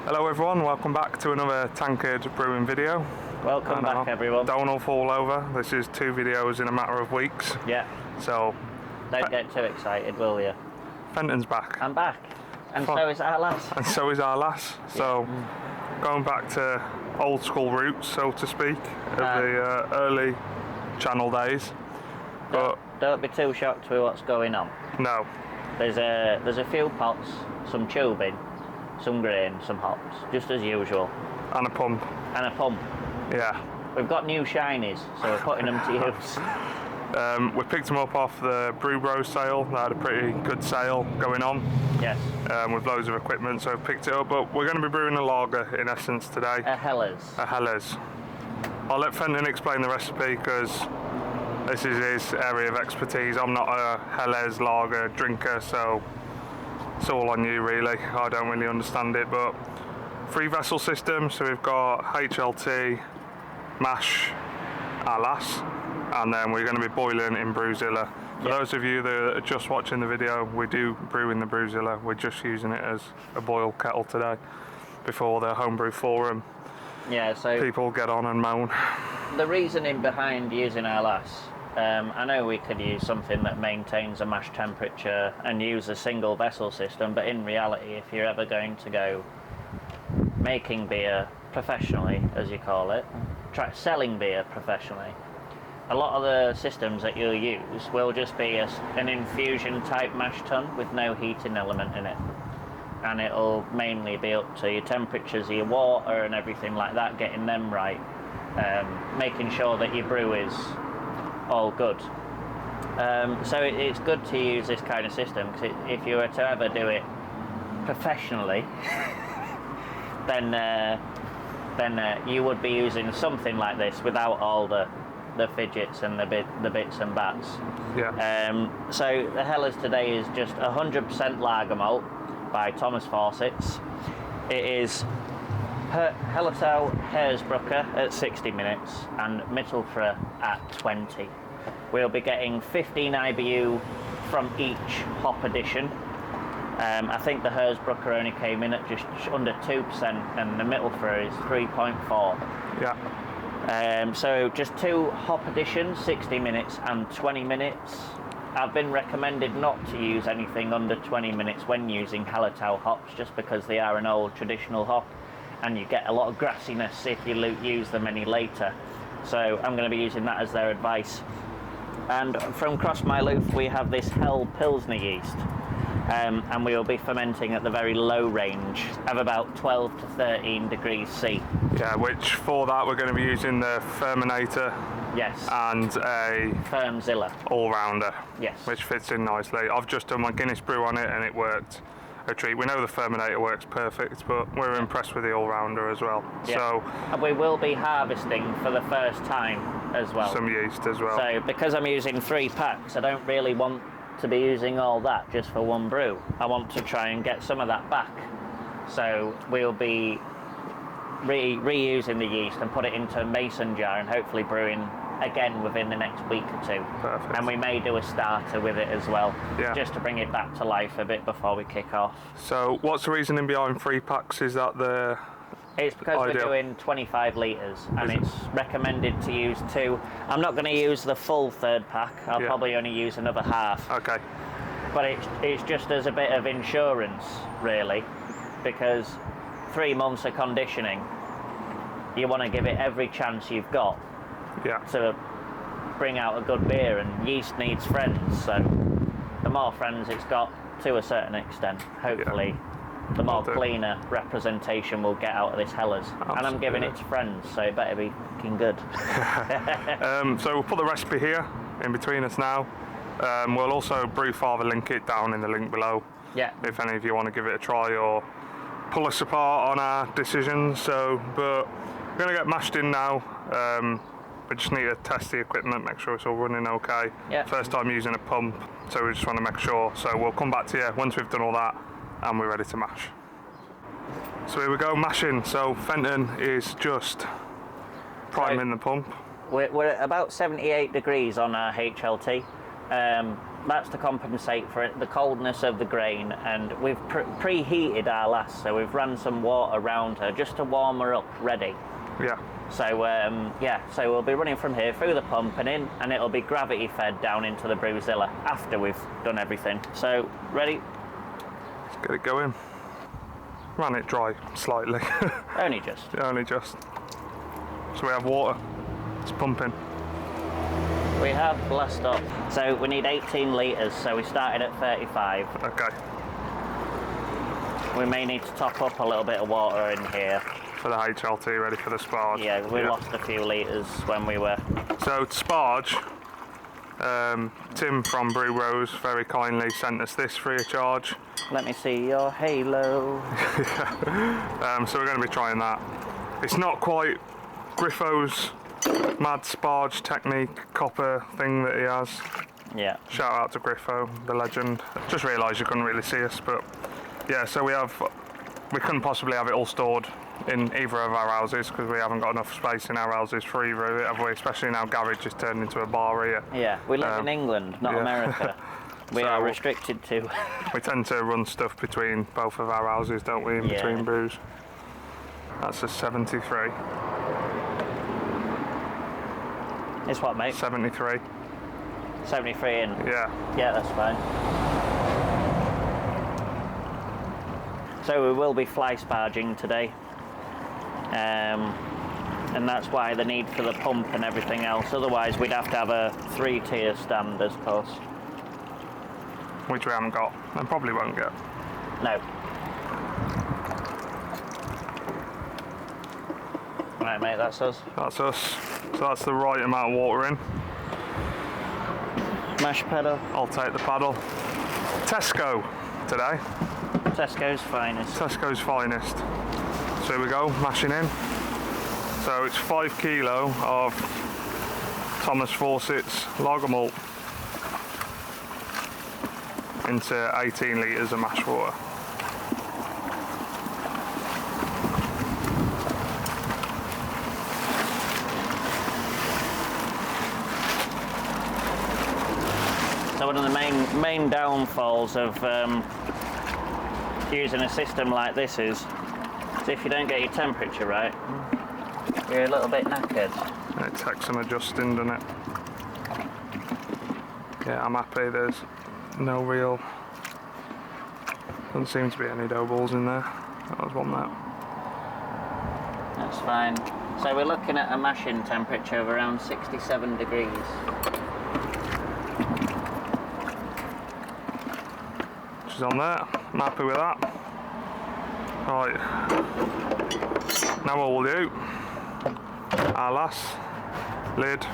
Hello everyone, welcome back to another tankard brewing video. Welcome back everyone. Don't all fall over, this is 2 videos in a matter of weeks. Yeah. So... Don't get too excited, will you? Fenton's back. I'm back. And so is our lass. And so is our lass. So, going back to old school roots, so to speak, of the early channel days. But don't be too shocked with what's going on. No. There's a few pots, some tubing, some grain, some hops, just as usual. And a pump. And a pump. Yeah. We've got new shinies, so we're putting them to use. We picked them up off the Brew sale. They had a pretty good sale going on. Yes. With loads of equipment, so I've picked it up. But we're going to be brewing a lager in essence today. A Helles. A Helles. I'll let Fenton explain the recipe because this is his area of expertise. I'm not a Helles lager drinker, so it's all on you really. I don't really understand it, but 3 vessel system. So we've got HLT, mash, Alas, and then we're going to be boiling in Brewzilla. For those of you that are just watching the video, we do brew in the Brewzilla. We're just using it as a boil kettle today before the Homebrew forum. Yeah, so people get on and moan. The reasoning behind using Alas, I know we could use something that maintains a mash temperature and use a single vessel system, but in reality, if you're ever going to go making beer professionally, as you call it, selling beer professionally, a lot of the systems that you'll use will just be an infusion type mash tun with no heating element in it, and it'll mainly be up to your temperatures of your water and everything like that, getting them right, making sure that your brew is all good. So it's good to use this kind of system, because if you were to ever do it professionally then you would be using something like this without all the fidgets and the bits and bats. Yeah. So the Helles today is just 100% lager malt by Thomas Fawcett's. It is Hallertau Hersbrucker at 60 minutes and Mittelfrüh at 20. We'll be getting 15 IBU from each hop addition. I think the Hersbrucker only came in at just under 2% and the Mittelfrüh is 3.4. Yeah. So just 2 hop additions, 60 minutes and 20 minutes. I've been recommended not to use anything under 20 minutes when using Hallertau hops, just because they are an old traditional hop and you get a lot of grassiness if you use them any later. So I'm going to be using that as their advice. And from Cross My Loof we have this Hell Pilsner yeast, and we will be fermenting at the very low range of about 12 to 13 degrees C. Yeah, which for that we're going to be using the Fermentator. Yes. And a Fermzilla all-rounder. Yes. Which fits in nicely. I've just done my Guinness brew on it and it worked a treat. We know the Fermentator works perfect, but we're impressed with the all-rounder as well. Yeah. So, and we will be harvesting for the first time as well. Some yeast as well. So because I'm using 3 packs, I don't really want to be using all that just for one brew. I want to try and get some of that back. So we'll be reusing the yeast and put it into a mason jar and hopefully brewing again within the next week or 2. Perfect. And we may do a starter with it as well, just to bring it back to life a bit before we kick off. So what's the reasoning behind 3 packs? Is that the... It's because we're doing 25 litres and it's recommended to use 2. I'm not going to use the full 3rd pack. I'll probably only use another half. Okay. But it's just as a bit of insurance, really, because 3 months of conditioning, you want to give it every chance you've got to bring out a good beer, and yeast needs friends, so the more friends it's got to a certain extent, hopefully the more cleaner representation we'll get out of this Helles. Absolutely. And I'm giving it to friends, so it better be fucking good. So we'll put the recipe here in between us now. We'll also Brewfather link it down in the link below. Yeah. If any of you want to give it a try or pull us apart on our decisions. So, but we're going to get mashed in now. We just need to test the equipment, make sure it's all running okay. Yeah. First time using a pump, so we just want to make sure. So we'll come back to you once we've done all that and we're ready to mash. So here we go, mashing. So Fenton is just priming the pump. We're at about 78 degrees on our HLT. that's to compensate for the coldness of the grain, and we've preheated our lass, so we've run some water around her just to warm her up ready. Yeah. So so we'll be running from here through the pump and in, and it'll be gravity fed down into the Brewzilla after we've done everything. So ready? Let's get it going. Ran it dry slightly. Only just. Only just. So we have water. It's pumping. We have blast up. So we need 18 litres, so we started at 35. Okay. We may need to top up a little bit of water in here. For the HLT, ready for the sparge. Yeah, we lost a few litres when we were... So to sparge, Tim from Brew very kindly sent us this free of charge. Let me see your halo. So we're going to be trying that. It's not quite Griffo's mad sparge technique copper thing that he has. Yeah. Shout out to Griffo, the legend. Just realised you couldn't really see us, but yeah, so we couldn't possibly have it all stored in either of our houses because we haven't got enough space in our houses for either of it, have we? Especially now garage has turned into a bar here. Yeah, we live in England, not America. We are restricted to... We tend to run stuff between both of our houses, don't we, in between brews. That's a 73. It's what, mate? 73. 73 in? Yeah. Yeah, that's fine. So we will be fly sparging today. And that's why the need for the pump and everything else. Otherwise, we'd have to have a 3-tier standard course. Which we haven't got, and probably won't get. No. Right, mate, that's us. That's us. So that's the right amount of water in. Mash pedal. I'll take the paddle. Tesco today. Tesco's finest. Tesco's finest. So here we go, mashing in. So it's 5 kilo of Thomas Fawcett's lager malt into 18 litres of mash water. So one of the main downfalls of using a system like this is if you don't get your temperature right, you're a little bit knackered. It takes some adjusting, doesn't it? Yeah, I'm happy. There's no real... Doesn't seem to be any dough balls in there. That was one there. That's fine. So we're looking at a mashing temperature of around 67 degrees. She's on there. I'm happy with that. Right. Now what we'll do, our lass, lid,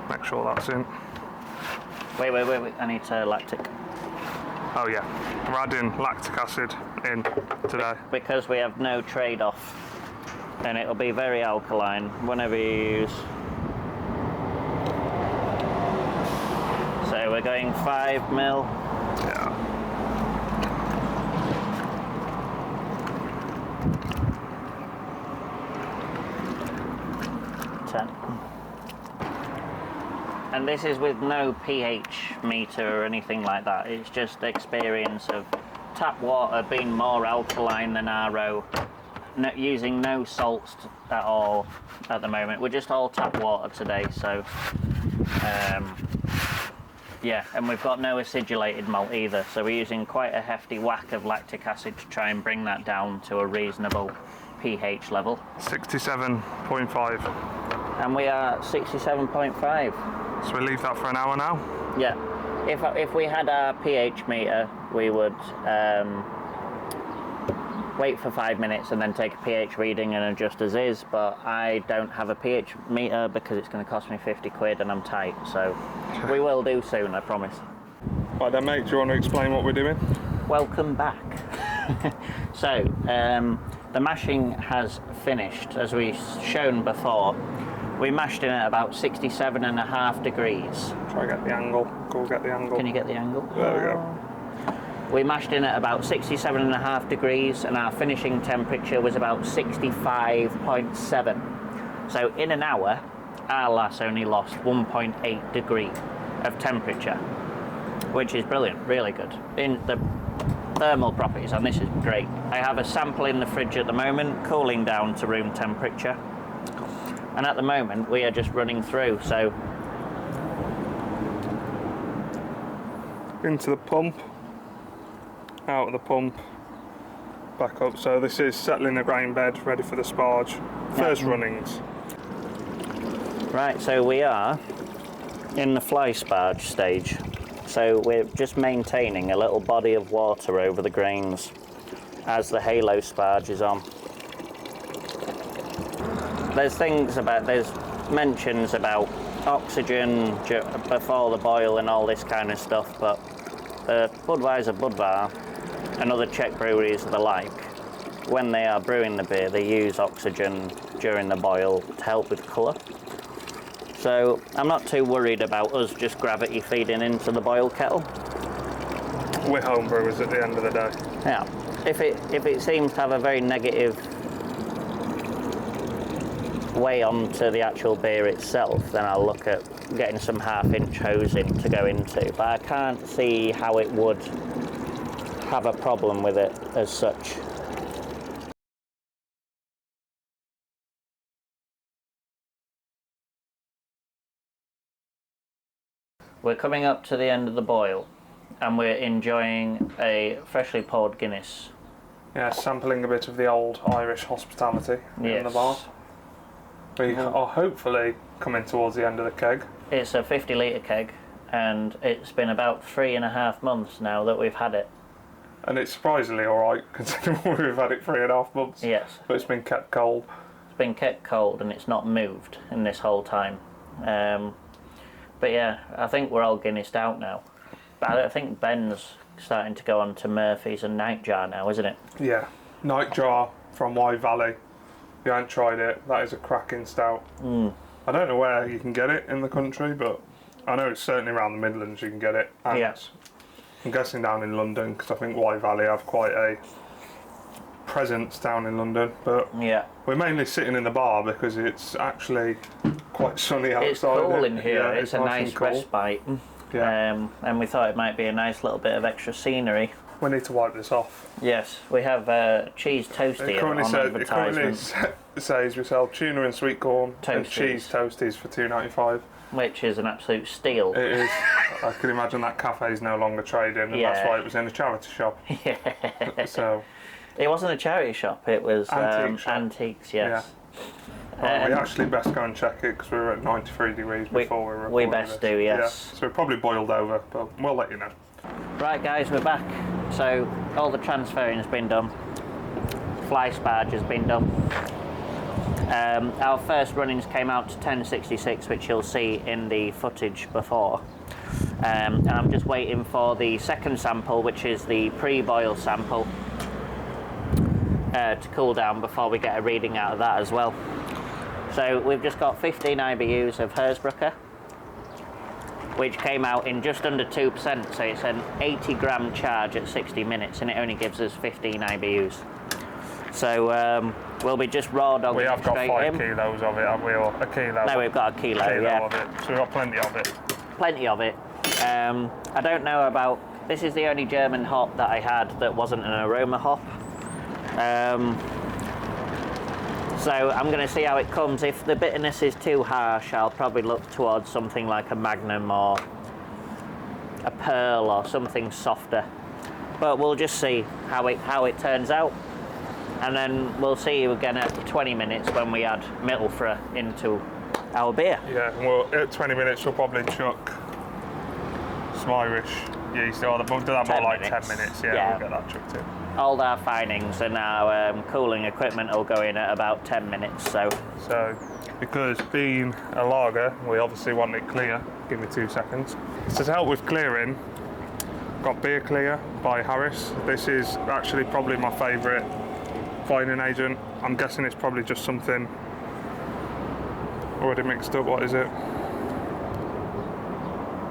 make sure that's in. Wait, I need lactic. Oh yeah, we're adding lactic acid in today. Because we have no trade-off, and it'll be very alkaline whenever you use. So we're going 5 mil. Yeah. And this is with no pH meter or anything like that. It's just the experience of tap water being more alkaline than RO, using no salts at all at the moment. We're just all tap water today, so yeah, and we've got no acidulated malt either, so we're using quite a hefty whack of lactic acid to try and bring that down to a reasonable pH level. 67.5. And we are 67.5. So we leave that for an hour now? Yeah. If we had our pH meter, we would wait for 5 minutes and then take a pH reading and adjust as is, but I don't have a pH meter because it's going to cost me 50 quid and I'm tight, so we will do soon, I promise. Right then, mate, do you want to explain what we're doing? Welcome back. So, the mashing has finished, as we've shown before. We mashed in at about 67.5 degrees. Try to get the angle. Go get the angle. Can you get the angle? There we go. We mashed in at about 67.5 degrees and our finishing temperature was about 65.7. So in an hour, our lass only lost 1.8 degree of temperature. which is brilliant, really good. In the thermal properties on this is great. I have a sample in the fridge at the moment, cooling down to room temperature. And at the moment, we are just running through, so... Into the pump, out of the pump, back up. So this is settling the grain bed, ready for the sparge. First runnings. Right, so we are in the fly sparge stage. So we're just maintaining a little body of water over the grains as the halo sparge is on. There's mentions about oxygen before the boil and all this kind of stuff, but Budvar and other Czech breweries the like, when they are brewing the beer, they use oxygen during the boil to help with colour. So I'm not too worried about us just gravity feeding into the boil kettle. We're home brewers at the end of the day. Yeah. If it seems to have a very negative way onto the actual beer itself, then I'll look at getting some half-inch hosing to go into. But I can't see how it would have a problem with it as such. We're coming up to the end of the boil and we're enjoying a freshly poured Guinness. Yeah, sampling a bit of the old Irish hospitality in the bar. We are hopefully coming towards the end of the keg. It's a 50-litre keg and it's been about 3.5 months now that we've had it. And it's surprisingly alright considering we've had it 3.5 months. Yes. But it's been kept cold. It's been kept cold and it's not moved in this whole time. But yeah, I think we're all Guinnessed out now. But I think Ben's starting to go on to Murphy's and Nightjar now, isn't it? Yeah. Nightjar from Wye Valley. If you haven't tried it, that is a cracking stout. I don't know where you can get it in the country, but I know it's certainly around the Midlands you can get it. And yes. I'm guessing down in London, because I think Wye Valley have quite a presence down in London. But yeah, we're mainly sitting in the bar because it's actually quite sunny outside. It's cool in here. Yeah, it's a nice respite. Yeah. And we thought it might be a nice little bit of extra scenery. We need to wipe this off. Yes, we have cheese toasty on advertisement. It currently says we sell tuna and sweet corn and cheese toasties for $2.95. Which is an absolute steal. It is. I can imagine that cafe's no longer trading, and that's why it was in a charity shop. Yeah. So. It wasn't a charity shop, it was antiques, yes. Yeah. Well, we actually best go and check it because we were at 93 degrees before we were recording. We best do, yes. Yeah. So it probably boiled over, but we'll let you know. Right guys, we're back. So all the transferring has been done. Fly sparge has been done. Our first runnings came out to 1066, which you'll see in the footage before. And I'm just waiting for the second sample, which is the pre-boil sample, to cool down before we get a reading out of that as well. So we've just got 15 IBUs of Hersbrucker, which came out in just under 2%, so it's an 80 gram charge at 60 minutes and it only gives us 15 IBUs. So we'll be just raw dogging. We have got 5 in. kilos of it, haven't we? Or a kilo? No, we've got a kilo yeah. Of it. So we've got plenty of it. Plenty of it. I don't know about, this is the only German hop that I had that wasn't an aroma hop. So I'm going to see how it comes. If the bitterness is too harsh, I'll probably look towards something like a Magnum or a Pearl or something softer. But we'll just see how it turns out. And then we'll see you again at 20 minutes when we add Mittelfra into our beer. Yeah, well, at 20 minutes we'll probably chuck some Irish yeast, or we'll do that more like 10 minutes. Yeah, we'll get that chucked in. All our finings and our cooling equipment will go in at about 10 minutes. So because being a lager, we obviously want it clear. Give me 2 seconds. So to help with clearing, got Beer Clear by Harris. This is actually probably my favourite fining agent. I'm guessing it's probably just something already mixed up. What is it?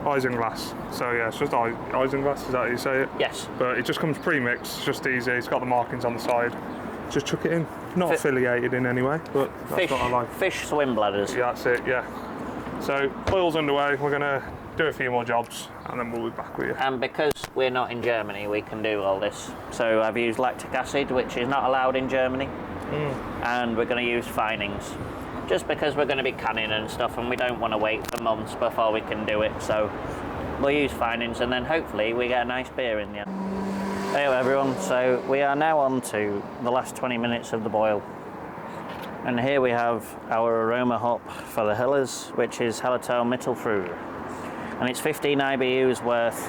Isinglass. So yeah, it's just Isinglass, is that how you say it? Yes. But it just comes pre-mixed, it's just easy. It's got the markings on the side. Just chuck it in. Not affiliated in any way, but that's what I like. Fish swim bladders. Yeah, that's it, yeah. So, boil's underway. We're going to do a few more jobs and then we'll be back with you. And because we're not in Germany, we can do all this. So I've used lactic acid, which is not allowed in Germany, and we're going to use finings, just because we're going to be canning and stuff, and we don't want to wait for months before we can do it. So we'll use finings, and then hopefully we get a nice beer in the end. Hey everyone, so we are now on to the last 20 minutes of the boil. And here we have our aroma hop for the Helles, which is Hallertau Mittelfrüh. And it's 15 IBUs worth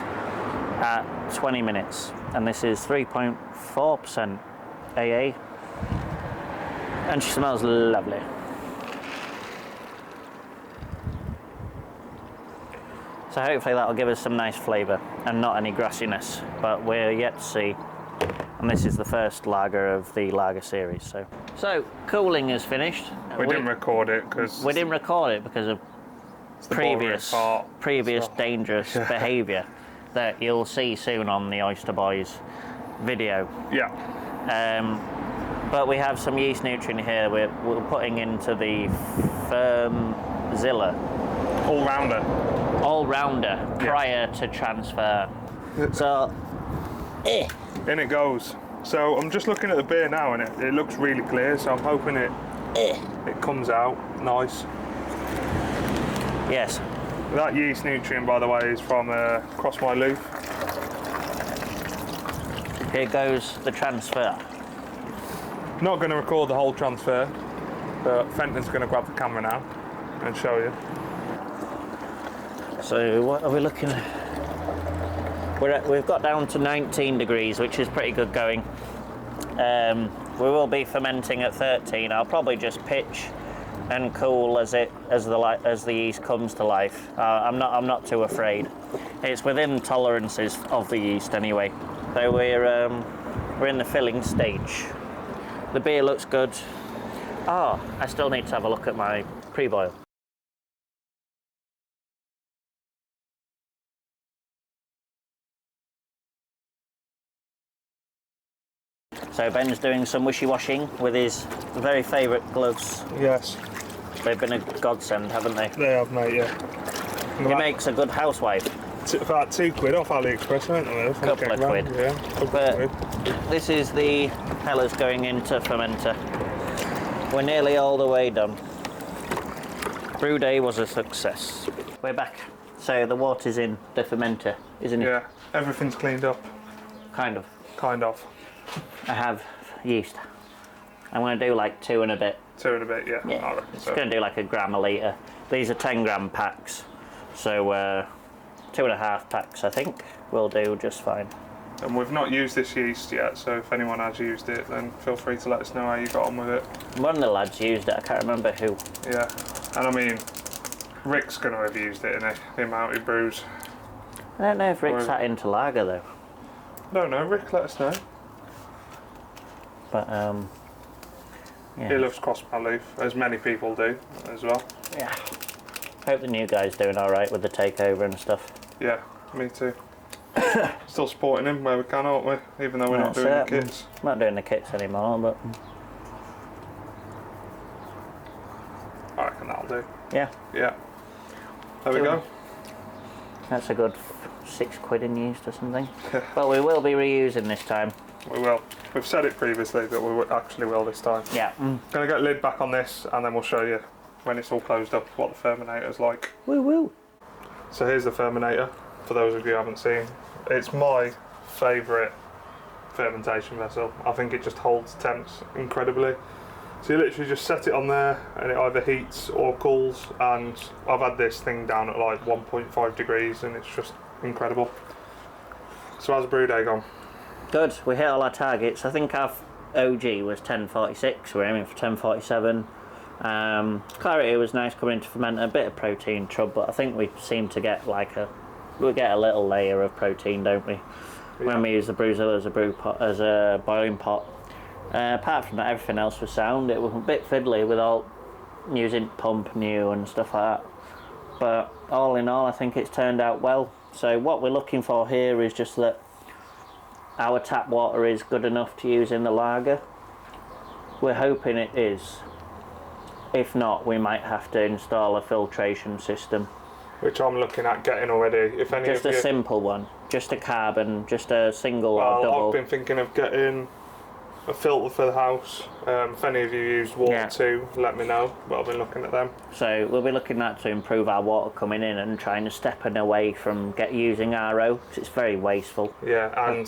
at 20 minutes. And this is 3.4% AA. And she smells lovely. So hopefully that'll give us some nice flavour and not any grassiness, but we're yet to see. And this is the first lager of the lager series. So cooling is finished. We didn't record it because of previous dangerous behaviour that you'll see soon on the Oyster Boys video. Yeah. But we have some yeast nutrient here we're putting into the Firmzilla. All-rounder prior to transfer. So, in it goes. So I'm just looking at the beer now, and it looks really clear. So I'm hoping it comes out nice. Yes. That yeast nutrient, by the way, is from Cross My Loof. Here goes the transfer. Not going to record the whole transfer, but Fenton's going to grab the camera now and show you. So what are we looking at? We've got down to 19 degrees, which is pretty good going. We will be fermenting at 13. I'll probably just pitch and cool as the yeast comes to life. I'm not too afraid. It's within tolerances of the yeast anyway. So we're in the filling stage. The beer looks good. I still need to have a look at my pre-boil. So Ben's doing some wishy-washing with his very favourite gloves. Yes. They've been a godsend, haven't they? They have, mate, yeah. He makes a good housewife. About £2 off AliExpress, aren't they? Couple of quid. Yeah, couple of quid. This is the Helles going into fermenter. We're nearly all the way done. Brew day was a success. We're back. So the water's in the fermenter, isn't it? Yeah, everything's cleaned up. Kind of. Kind of. I have yeast. I'm going to do like 2 and a bit. 2 and a bit, yeah. Yeah, I reckon it's so. going to do like a gram a litre. These are 10 gram packs. So 2.5 packs I think will do just fine. And we've not used this yeast yet, so if anyone has used it, then feel free to let us know how you got on with it. One of the lads used it, I can't remember who. Yeah, and I mean, Rick's going to have used it in the amount he brews. I don't know if Rick's that into lager though. No, Rick, let us know. But yeah. He loves Cross My Loof, as many people do as well. Yeah. Hope the new guy's doing alright with the takeover and stuff. Yeah, me too. Still supporting him where we can, aren't we? Even though we're not doing the kits. Not doing the kits anymore, but I reckon that'll do. yeah. Yeah. There we go. That's a good £6 in used or something. But we will be reusing this time. We will. We've said it previously, but we actually will this time. Yeah. Gonna get lid back on this, and then we'll show you when it's all closed up what the fermentator's like. Woo woo. So here's the fermentator, for those of you who haven't seen. It's my favourite fermentation vessel. I think it just holds temps incredibly. So you literally just set it on there, and it either heats or cools, and I've had this thing down at like 1.5 degrees, and it's just incredible. So how's brew day gone? Good, we hit all our targets. I think our OG was 1046, we're aiming for 1047. Clarity was nice coming into ferment, a bit of protein trub, but I think we seem to get we get a little layer of protein, don't we? Yeah. When we use the Brewzilla as a boiling pot. Apart from that, everything else was sound. It was a bit fiddly with all using pump new and stuff like that. But all in all, I think it's turned out well. So what we're looking for here is just that our tap water is good enough to use in the lager. We're hoping it is. If not, we might have to install a filtration system which I'm looking at getting already. If any Just of a you, simple one, just a carbon, just a single or well, double. I've been thinking of getting a filter for the house. If any of you use water too, let me know. But I've been looking at them. So we'll be looking at to improve our water coming in and trying to step away from using RO, because it's very wasteful. Yeah, and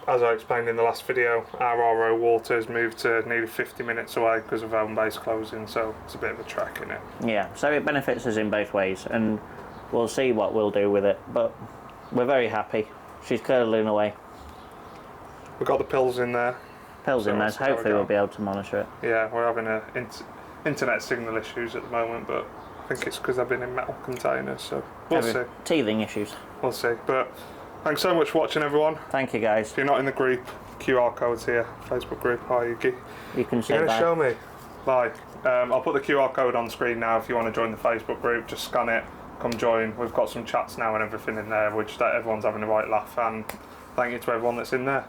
as I explained in the last video, our RO water has moved to nearly 50 minutes away because of home base closing, so it's a bit of a trek in it. Yeah, so it benefits us in both ways, and we'll see what we'll do with it, but we're very happy. She's curdling away. We've got the pills in there. Pills in there, so hopefully we'll be able to monitor it. Yeah, we're having internet signal issues at the moment, but I think it's because they've been in metal containers, so we'll see. Teething issues. We'll see. But thanks so much for watching, everyone. Thank you, guys. If you're not in the group, QR code's here, Facebook group. Hi, Yuki. You can say You're going to bye. show me? Bye. I'll put the QR code on screen now if you want to join the Facebook group. Just scan it, come join. We've got some chats now and everything in there, which everyone's having a right laugh, and thank you to everyone that's in there.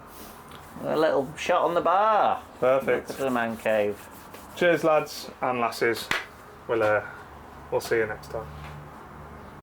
A little shot on the bar. Perfect. Look at the man cave. Cheers, lads and lasses. We'll see you next time.